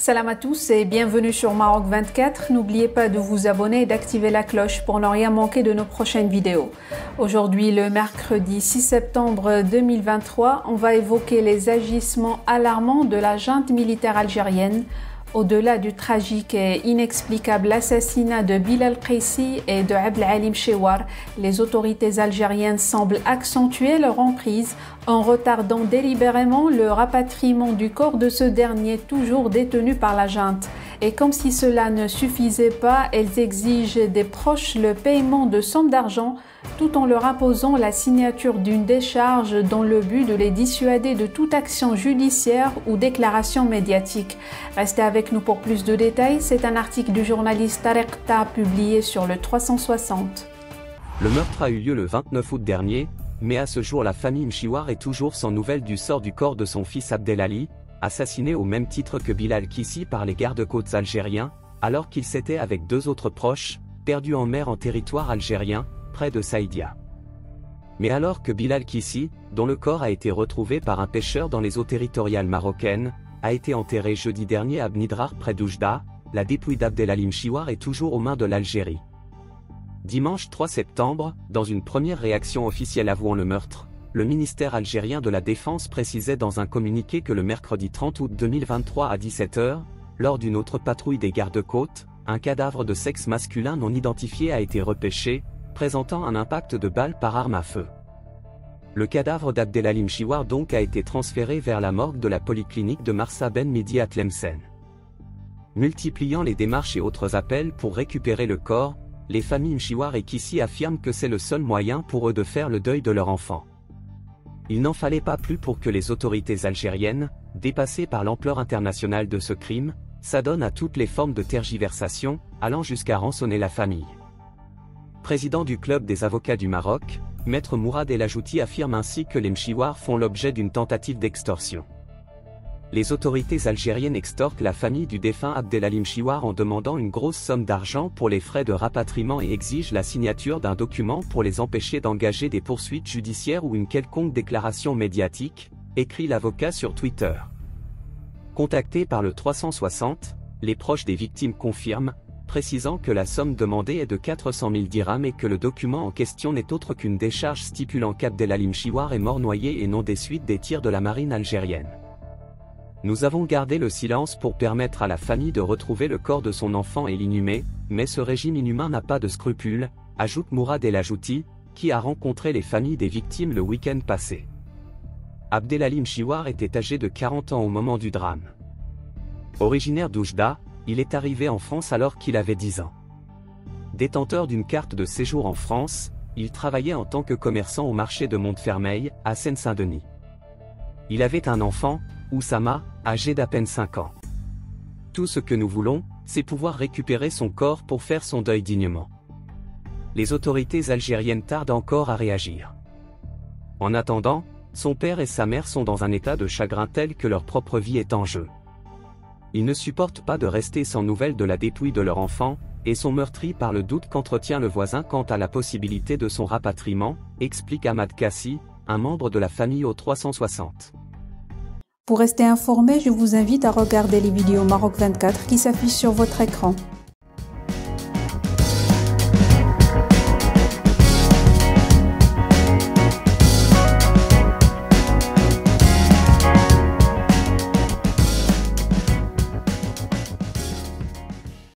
Salam à tous et bienvenue sur Maroc 24. N'oubliez pas de vous abonner et d'activer la cloche pour ne rien manquer de nos prochaines vidéos. Aujourd'hui, le mercredi 6 septembre 2023, on va évoquer les agissements alarmants de la junte militaire algérienne. Au-delà du tragique et inexplicable assassinat de Bilal Qaissi et de Abdelalim Chewar, les autorités algériennes semblent accentuer leur emprise en retardant délibérément le rapatriement du corps de ce dernier toujours détenu par la junte. Et comme si cela ne suffisait pas, elles exigent des proches le paiement de sommes d'argent tout en leur imposant la signature d'une décharge dans le but de les dissuader de toute action judiciaire ou déclaration médiatique. Restez avec nous pour plus de détails, c'est un article du journaliste Tariq Ta publié sur le 360. Le meurtre a eu lieu le 29 août dernier, mais à ce jour la famille Mchiwar est toujours sans nouvelles du sort du corps de son fils Abdelali, assassiné au même titre que Bilal Qaissi par les gardes-côtes algériens, alors qu'il s'était avec deux autres proches, perdus en mer en territoire algérien, près de Saïdia. Mais alors que Bilal Qaissi, dont le corps a été retrouvé par un pêcheur dans les eaux territoriales marocaines, a été enterré jeudi dernier à Bnidrar près d'Oujda, la dépouille d'Abdelali Mchiwar est toujours aux mains de l'Algérie. Dimanche 3 septembre, dans une première réaction officielle avouant le meurtre, le ministère algérien de la Défense précisait dans un communiqué que le mercredi 30 août 2023 à 17 h, lors d'une autre patrouille des gardes-côtes, un cadavre de sexe masculin non identifié a été repêché, présentant un impact de balle par arme à feu. Le cadavre d'Abdelali Mchiwar donc a été transféré vers la morgue de la polyclinique de Marsa Ben Midi à Tlemcen. Multipliant les démarches et autres appels pour récupérer le corps, les familles Mchiwar et Qaissi affirment que c'est le seul moyen pour eux de faire le deuil de leur enfant. Il n'en fallait pas plus pour que les autorités algériennes, dépassées par l'ampleur internationale de ce crime, s'adonnent à toutes les formes de tergiversation, allant jusqu'à rançonner la famille. Président du club des avocats du Maroc, Maître Mourad El Ajouti affirme ainsi que les Mchiwar font l'objet d'une tentative d'extorsion. Les autorités algériennes extorquent la famille du défunt Abdelali Mchiwar en demandant une grosse somme d'argent pour les frais de rapatriement et exigent la signature d'un document pour les empêcher d'engager des poursuites judiciaires ou une quelconque déclaration médiatique, écrit l'avocat sur Twitter. Contactés par le 360, les proches des victimes confirment, précisant que la somme demandée est de 400 000 dirhams et que le document en question n'est autre qu'une décharge stipulant qu'Abdelali Mchiwar est mort noyé et non des suites des tirs de la marine algérienne. Nous avons gardé le silence pour permettre à la famille de retrouver le corps de son enfant et l'inhumer, mais ce régime inhumain n'a pas de scrupules, ajoute Mourad El Ajouti, qui a rencontré les familles des victimes le week-end passé. Abdelali Mchiwar était âgé de 40 ans au moment du drame. Originaire d'Oujda, il est arrivé en France alors qu'il avait 10 ans. Détenteur d'une carte de séjour en France, il travaillait en tant que commerçant au marché de Montfermeil, à Seine-Saint-Denis. Il avait un enfant, Oussama, âgé d'à peine 5 ans. Tout ce que nous voulons, c'est pouvoir récupérer son corps pour faire son deuil dignement. Les autorités algériennes tardent encore à réagir. En attendant, son père et sa mère sont dans un état de chagrin tel que leur propre vie est en jeu. Ils ne supportent pas de rester sans nouvelles de la dépouille de leur enfant, et sont meurtris par le doute qu'entretient le voisin quant à la possibilité de son rapatriement, explique Ahmad Kassi, un membre de la famille au 360. Pour rester informé, je vous invite à regarder les vidéos Maroc 24 qui s'affichent sur votre écran.